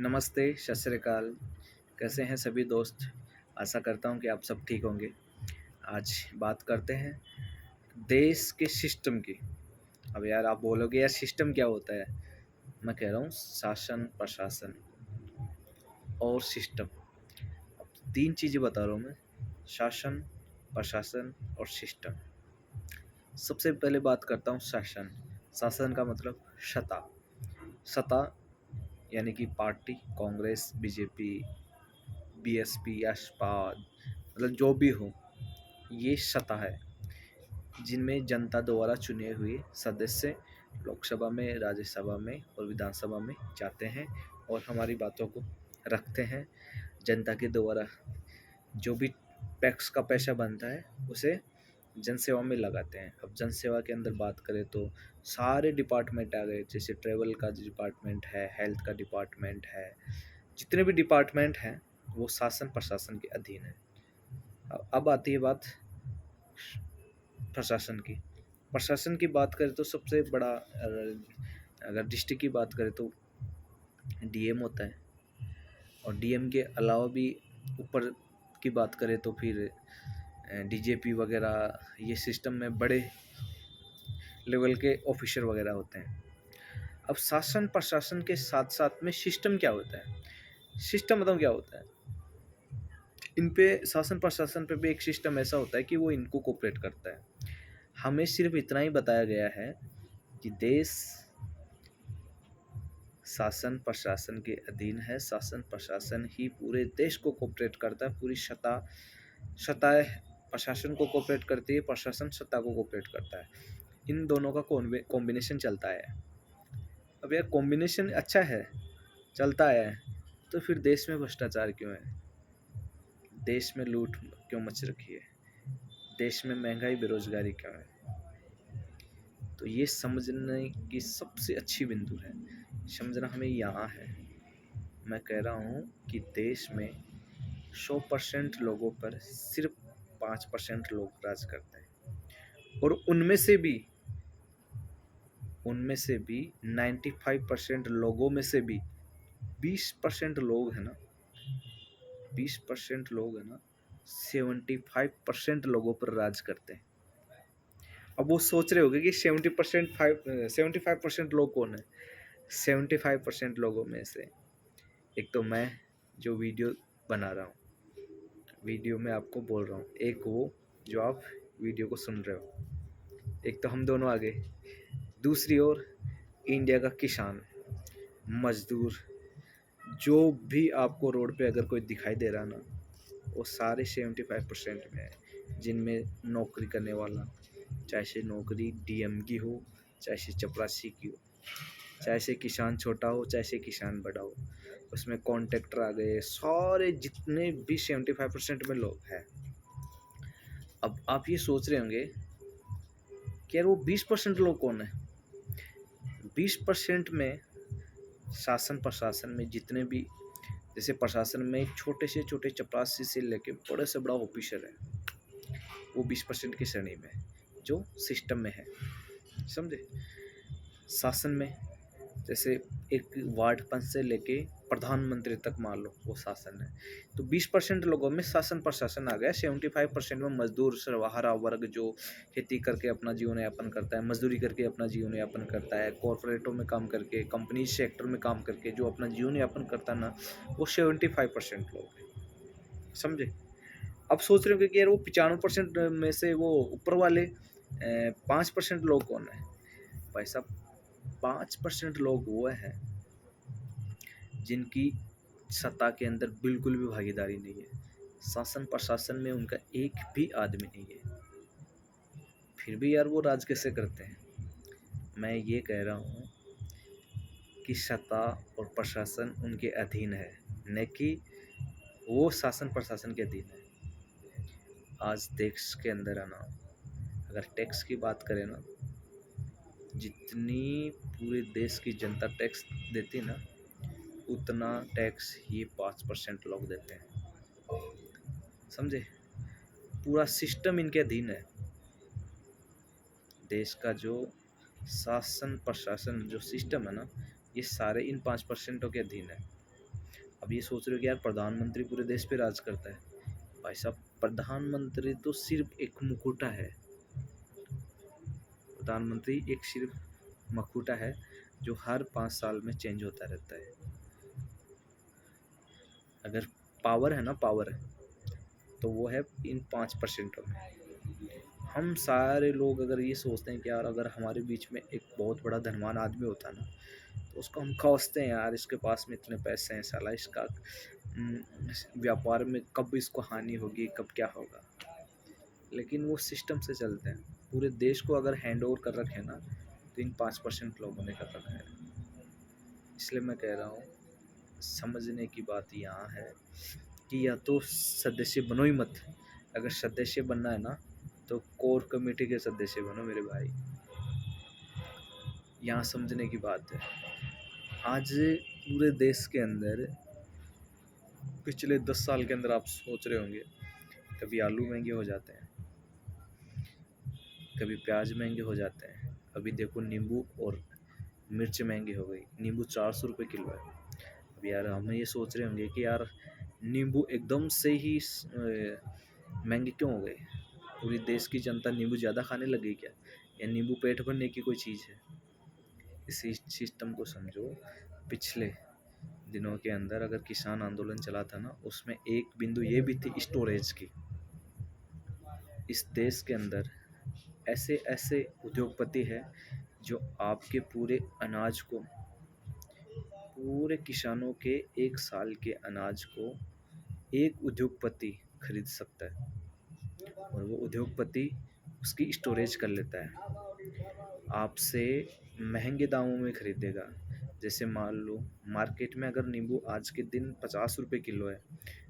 नमस्ते, सत श्री अकाल। कैसे हैं सभी दोस्त? आशा करता हूं कि आप सब ठीक होंगे। आज बात करते हैं देश के सिस्टम की। अब यार आप बोलोगे यार सिस्टम क्या होता है? मैं कह रहा हूँ शासन, प्रशासन और सिस्टम। अब 3 चीज़ें बता रहा हूँ मैं, शासन, प्रशासन और सिस्टम। सबसे पहले बात करता हूँ शासन। शासन का मतलब सत्ता। सत्ता यानी कि पार्टी, कांग्रेस, बीजेपी, बीएसपी, यशपा, मतलब जो भी हो, ये सत्ता है जिनमें जनता द्वारा चुने हुए सदस्य लोकसभा में, राज्यसभा में और विधानसभा में जाते हैं और हमारी बातों को रखते हैं। जनता के द्वारा जो भी टैक्स का पैसा बनता है उसे जनसेवा में लगाते हैं। अब जनसेवा के अंदर बात करें तो सारे डिपार्टमेंट आ गए, जैसे ट्रेवल का डिपार्टमेंट है, हेल्थ का डिपार्टमेंट है, जितने भी डिपार्टमेंट हैं वो शासन प्रशासन के अधीन है। अब आती है बात प्रशासन की। प्रशासन की बात करें तो सबसे बड़ा अगर डिस्ट्रिक्ट की बात करें तो डीएम होता है, और डीएम के अलावा भी ऊपर की बात करें तो फिर डीजीपी वगैरह, ये सिस्टम में बड़े लेवल के ऑफिसर वगैरह होते हैं। अब शासन प्रशासन के साथ साथ में सिस्टम क्या होता है? सिस्टम मतलब क्या होता है? इन पे शासन प्रशासन पे भी एक सिस्टम ऐसा होता है कि वो इनको कोऑपरेट करता है। हमें सिर्फ इतना ही बताया गया है कि देश शासन प्रशासन के अधीन है। शासन प्रशासन ही पूरे देश को कोऑपरेट करता है। पूरी सत्ताएं प्रशासन को कोऑपरेट करती है, प्रशासन सत्ता को कोऑपरेट करता है। इन दोनों का कॉम्बिनेशन चलता है। अब यार कॉम्बिनेशन अच्छा है, चलता है, तो फिर देश में भ्रष्टाचार क्यों है? देश में लूट क्यों मच रखी है? देश में महंगाई, बेरोजगारी क्यों है? तो ये समझने की सबसे अच्छी बिंदु है। समझना हमें यहाँ है। मैं कह रहा हूँ कि देश में 100% लोगों पर सिर्फ 5% लोग राज करते हैं, और उनमें से भी 95% लोगों में से भी 20% लोग हैं ना, 20% लोग हैं ना, 75% लोगों पर राज करते हैं। अब वो सोच रहे होंगे कि 75% लोग कौन है? 75% लोगों में से एक तो मैं जो वीडियो बना रहा हूँ, वीडियो में आपको बोल रहा हूँ, एक वो जो आप वीडियो को सुन रहे हो, एक तो हम दोनों आ गए। दूसरी ओर इंडिया का किसान, मजदूर, जो भी आपको रोड पे अगर कोई दिखाई दे रहा ना, वो सारे 75% में है, जिनमें नौकरी करने वाला, चाहे से नौकरी डीएम की हो, चाहे से चपरासी की हो, चाहे से किसान छोटा हो, चाहे से किसान बड़ा हो, उसमें कॉन्ट्रैक्टर आ गए, सारे जितने भी 75% में लोग हैं। अब आप ये सोच रहे होंगे कि यार वो 20% लोग कौन है? 20% में शासन प्रशासन में जितने भी, जैसे प्रशासन में छोटे से छोटे चपरासी से लेके बड़े से बड़ा ऑफिसर है, वो 20% की श्रेणी में है, जो सिस्टम में है। समझे? शासन में जैसे एक वार्ड पंच से लेके प्रधानमंत्री तक मान लो वो शासन है, तो 20% लोगों में शासन प्रशासन आ गया। 75% में मजदूर सर्वहारा वर्ग जो खेती करके अपना जीवन यापन करता है, मजदूरी करके अपना जीवन यापन करता है, कॉरपोरेटों में काम करके, कंपनी सेक्टर में काम करके जो अपना जीवन यापन करता है ना, वो 75% लोग हैं। समझे? अब सोच रहे हो कि यार वो 95% में से वो ऊपर वाले 5% लोग कौन है? भाई साहब, 5% लोग वो हैं जिनकी सत्ता के अंदर बिल्कुल भी भागीदारी नहीं है। शासन प्रशासन में उनका एक भी आदमी नहीं है, फिर भी यार वो राज कैसे करते हैं? मैं ये कह रहा हूँ कि सत्ता और प्रशासन उनके अधीन है, न कि वो शासन प्रशासन के अधीन है। आज देश के अंदर है ना, अगर टैक्स की बात करें ना, जितनी पूरे देश की जनता टैक्स देती ना, उतना टैक्स ये 5% लोग देते हैं। समझे? पूरा सिस्टम इनके अधीन है। देश का जो शासन प्रशासन जो सिस्टम है ना, ये सारे इन 5% के अधीन है। अब ये सोच रहे हो कि यार प्रधानमंत्री पूरे देश पे राज करता है। भाई साहब, प्रधानमंत्री तो सिर्फ एक मुकुटा है। प्रधानमंत्री एक सिर्फ मकुटा है जो हर 5 साल में चेंज होता रहता है। अगर पावर है ना, पावर है, तो वो है इन 5% में। हम सारे लोग अगर ये सोचते हैं कि यार अगर हमारे बीच में एक बहुत बड़ा धनवान आदमी होता ना, तो उसको हम कोसते हैं, यार इसके पास में इतने पैसे हैं, साला इसका व्यापार में कब इसको हानि होगी, कब क्या होगा। लेकिन वो सिस्टम से चलते हैं। पूरे देश को अगर हैंड ओवर कर रखे ना, तो इन 5% लोगों ने कर रखा है। इसलिए मैं कह रहा हूँ, समझने की बात यहाँ है कि या तो सदस्य बनो ही मत। अगर सदस्य बनना है ना, तो कोर कमेटी के सदस्य बनो मेरे भाई। यहाँ समझने की बात है। आज पूरे देश के अंदर पिछले 10 साल के अंदर आप सोच रहे होंगे, कभी आलू महंगे हो जाते हैं, कभी प्याज महंगे हो जाते हैं, अभी देखो नींबू और मिर्च महंगी हो गई। नींबू 400 रुपये किलो है। अब यार हम ये सोच रहे होंगे कि यार नींबू एकदम से ही महंगे क्यों हो गए। पूरी देश की जनता नींबू ज़्यादा खाने लग गई क्या, या नींबू पेट भरने की कोई चीज़ है। इसी सिस्टम को समझो। पिछले दिनों के अंदर अगर किसान आंदोलन चला था ना, उसमें एक बिंदु ये भी थी स्टोरेज की। इस देश के अंदर ऐसे ऐसे उद्योगपति हैं जो आपके पूरे अनाज को, पूरे किसानों के 1 साल के अनाज को एक उद्योगपति खरीद सकता है, और वो उद्योगपति उसकी स्टोरेज कर लेता है, आपसे महंगे दामों में खरीदेगा। जैसे मान लो मार्केट में अगर नींबू आज के दिन 50 रुपये किलो है,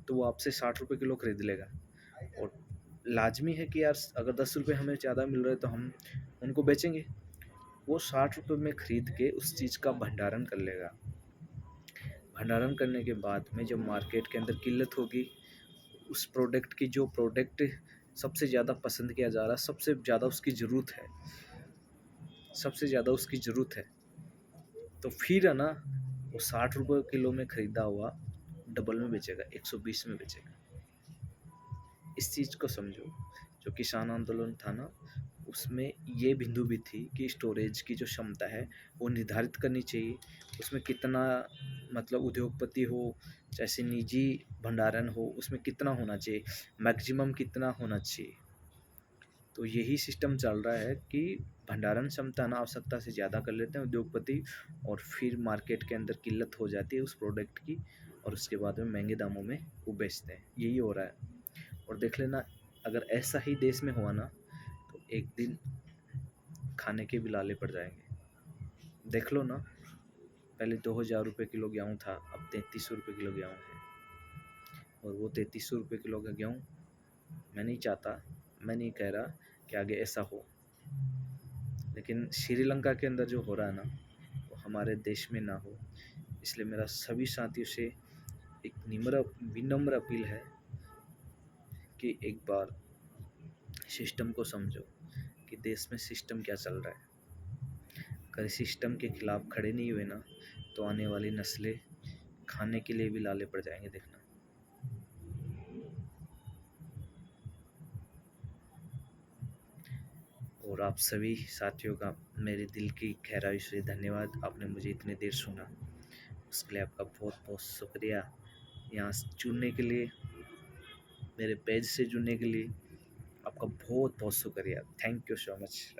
तो वो आपसे 60 रुपये किलो खरीद लेगा। और लाजमी है कि यार अगर 10 रुपये हमें ज़्यादा मिल रहा है तो हम उनको बेचेंगे। वो 60 रुपये में खरीद के उस चीज़ का भंडारण कर लेगा। भंडारण करने के बाद में जब मार्केट के अंदर किल्लत होगी, उस प्रोडक्ट की, जो प्रोडक्ट सबसे ज़्यादा पसंद किया जा रहा है, सबसे ज़्यादा उसकी ज़रूरत है, सबसे ज़्यादा उसकी ज़रूरत है, तो फिर है ना वो 60 रुपये किलो में ख़रीदा हुआ डबल में बेचेगा, 120 में बेचेगा। इस चीज़ को समझो। जो किसान आंदोलन था ना, उसमें ये बिंदु भी थी कि स्टोरेज की जो क्षमता है वो निर्धारित करनी चाहिए। उसमें कितना, मतलब उद्योगपति हो जैसे निजी भंडारण हो, उसमें कितना होना चाहिए, मैक्सिमम कितना होना चाहिए। तो यही सिस्टम चल रहा है कि भंडारण क्षमता ना आवश्यकता से ज़्यादा कर लेते हैं उद्योगपति, और फिर मार्केट के अंदर किल्लत हो जाती है उस प्रोडक्ट की, और उसके बाद में महंगे दामों में वो बेचते हैं। यही हो रहा है। और देख लेना, अगर ऐसा ही देश में हुआ ना, तो एक दिन खाने के भी लाले पड़ जाएंगे। देख लो ना, पहले 2000 रुपये किलो गेहूँ था, अब 3300 रुपये किलो गेहूँ है। और वो 3300 रुपये किलो का गेहूँ मैं नहीं चाहता, मैं नहीं कह रहा कि आगे ऐसा हो, लेकिन श्रीलंका के अंदर जो हो रहा है ना, वो हमारे देश में ना हो। इसलिए मेरा सभी साथियों से एक विनम्र अपील है कि एक बार सिस्टम को समझो कि देश में सिस्टम क्या चल रहा है। अगर सिस्टम के खिलाफ खड़े नहीं हुए ना, तो आने वाली नस्लें खाने के लिए भी लाले पड़ जाएंगे, देखना। और आप सभी साथियों का मेरे दिल की गहराई से धन्यवाद। आपने मुझे इतनी देर सुना, उसके लिए आपका बहुत बहुत शुक्रिया। यहाँ जुड़ने के लिए, मेरे पेज से जुड़ने के लिए आपका बहुत बहुत शुक्रिया। Thank you so much.